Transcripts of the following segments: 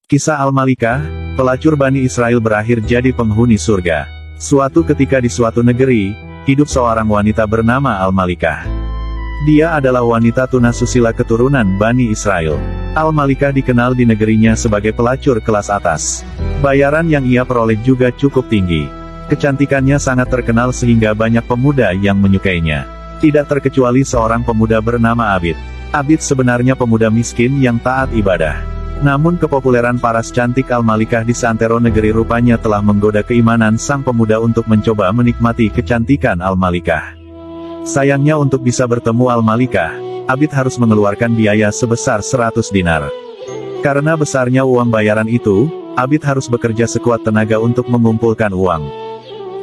Kisah Al-Malikah, pelacur Bani Israel berakhir jadi penghuni surga. Suatu ketika di suatu negeri, hidup seorang wanita bernama Al-Malikah. Dia adalah wanita tunasusila keturunan Bani Israel. Al-Malikah dikenal di negerinya sebagai pelacur kelas atas. Bayaran yang ia peroleh juga cukup tinggi. Kecantikannya sangat terkenal sehingga banyak pemuda yang menyukainya. Tidak terkecuali seorang pemuda bernama Abid. Abid sebenarnya pemuda miskin yang taat ibadah. Namun kepopuleran paras cantik Al-Malikah di seantero negeri rupanya telah menggoda keimanan sang pemuda untuk mencoba menikmati kecantikan Al-Malikah. Sayangnya untuk bisa bertemu Al-Malikah, Abid harus mengeluarkan biaya sebesar 100 dinar. Karena besarnya uang bayaran itu, Abid harus bekerja sekuat tenaga untuk mengumpulkan uang.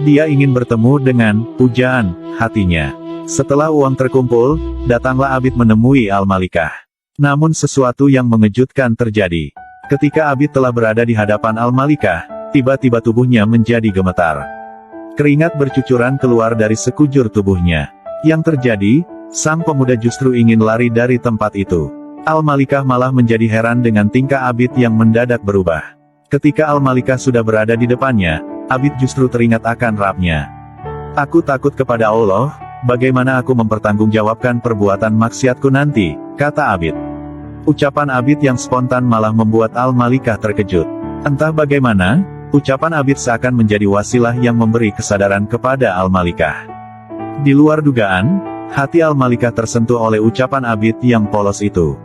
Dia ingin bertemu dengan pujaan hatinya. Setelah uang terkumpul, datanglah Abid menemui Al-Malikah. Namun sesuatu yang mengejutkan terjadi. Ketika Abid telah berada di hadapan Al-Malikah, tiba-tiba tubuhnya menjadi gemetar. Keringat bercucuran keluar dari sekujur tubuhnya. Yang terjadi, sang pemuda justru ingin lari dari tempat itu. Al-Malikah malah menjadi heran dengan tingkah Abid yang mendadak berubah. Ketika Al-Malikah sudah berada di depannya, Abid justru teringat akan rapnya. "Aku takut kepada Allah, bagaimana aku mempertanggungjawabkan perbuatan maksiatku nanti," kata Abid. Ucapan Abid yang spontan malah membuat Al-Malikah terkejut. Entah bagaimana, ucapan Abid seakan menjadi wasilah yang memberi kesadaran kepada Al-Malikah. Di luar dugaan, hati Al-Malikah tersentuh oleh ucapan Abid yang polos itu.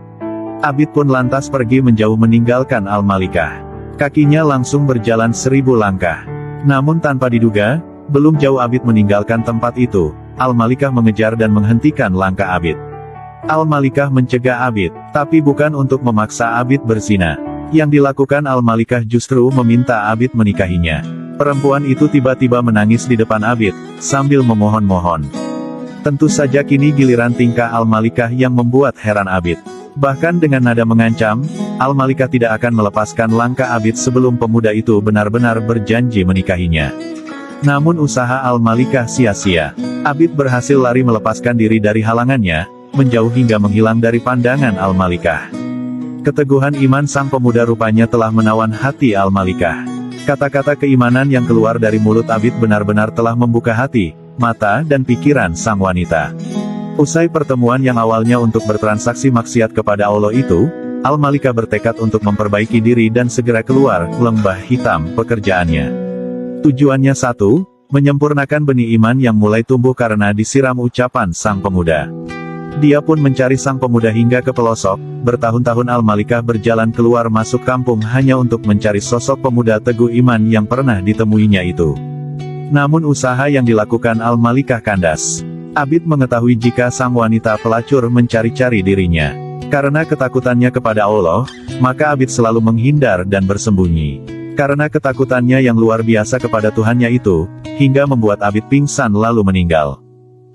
Abid pun lantas pergi menjauh meninggalkan Al-Malikah. Kakinya langsung berjalan 1000 langkah. Namun tanpa diduga, belum jauh Abid meninggalkan tempat itu, Al-Malikah mengejar dan menghentikan langkah Abid. Al-Malikah mencegah Abid, tapi bukan untuk memaksa Abid berzina. Yang dilakukan Al-Malikah justru meminta Abid menikahinya. Perempuan itu tiba-tiba menangis di depan Abid, sambil memohon-mohon. Tentu saja kini giliran tingkah Al-Malikah yang membuat heran Abid. Bahkan dengan nada mengancam, Al-Malikah tidak akan melepaskan langkah Abid sebelum pemuda itu benar-benar berjanji menikahinya. Namun usaha Al-Malikah sia-sia. Abid berhasil lari melepaskan diri dari halangannya, menjauh hingga menghilang dari pandangan Al-Malikah. Keteguhan iman sang pemuda rupanya telah menawan hati Al-Malikah. Kata-kata keimanan yang keluar dari mulut Abid benar-benar telah membuka hati, mata dan pikiran sang wanita. Usai pertemuan yang awalnya untuk bertransaksi maksiat kepada Allah itu, Al-Malikah bertekad untuk memperbaiki diri dan segera keluar lembah hitam pekerjaannya. Tujuannya satu, menyempurnakan benih iman yang mulai tumbuh karena disiram ucapan sang pemuda. Dia pun mencari sang pemuda hingga ke pelosok. Bertahun-tahun Al-Malikah berjalan keluar masuk kampung hanya untuk mencari sosok pemuda teguh iman yang pernah ditemuinya itu. Namun usaha yang dilakukan Al-Malikah kandas. Abid mengetahui jika sang wanita pelacur mencari-cari dirinya. Karena ketakutannya kepada Allah, maka Abid selalu menghindar dan bersembunyi. Karena ketakutannya yang luar biasa kepada Tuhannya itu, hingga membuat Abid pingsan lalu meninggal.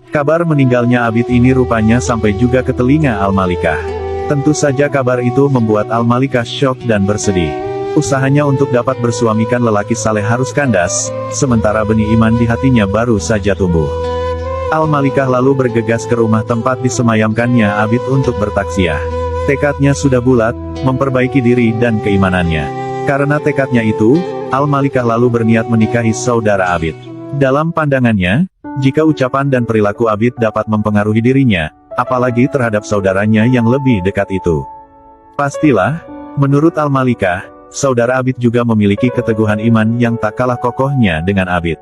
Kabar meninggalnya Abid ini rupanya sampai juga ke telinga Al-Malikah. Tentu saja kabar itu membuat Al-Malikah syok dan bersedih. Usahanya untuk dapat bersuamikan lelaki saleh harus kandas, sementara benih iman di hatinya baru saja tumbuh. Al-Malikah lalu bergegas ke rumah tempat disemayamkannya Abid untuk bertaksiah. Tekadnya sudah bulat, memperbaiki diri dan keimanannya. Karena tekadnya itu, Al-Malikah lalu berniat menikahi saudara Abid. Dalam pandangannya, jika ucapan dan perilaku Abid dapat mempengaruhi dirinya, apalagi terhadap saudaranya yang lebih dekat itu. Pastilah, menurut Al-Malikah, saudara Abid juga memiliki keteguhan iman yang tak kalah kokohnya dengan Abid.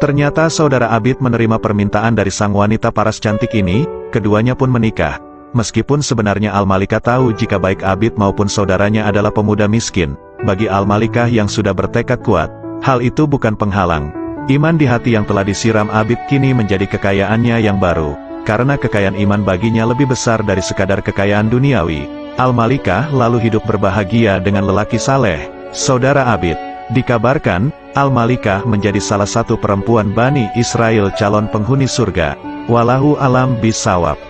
Ternyata saudara Abid menerima permintaan dari sang wanita paras cantik ini, keduanya pun menikah. Meskipun sebenarnya Al-Malikah tahu jika baik Abid maupun saudaranya adalah pemuda miskin, bagi Al-Malikah yang sudah bertekad kuat, hal itu bukan penghalang. Iman di hati yang telah disiram Abid kini menjadi kekayaannya yang baru. Karena kekayaan iman baginya lebih besar dari sekadar kekayaan duniawi, Al-Malikah lalu hidup berbahagia dengan lelaki saleh, saudara Abid. Dikabarkan, Al-Malikah menjadi salah satu perempuan Bani Israel calon penghuni surga. Wallahu alam bisawab.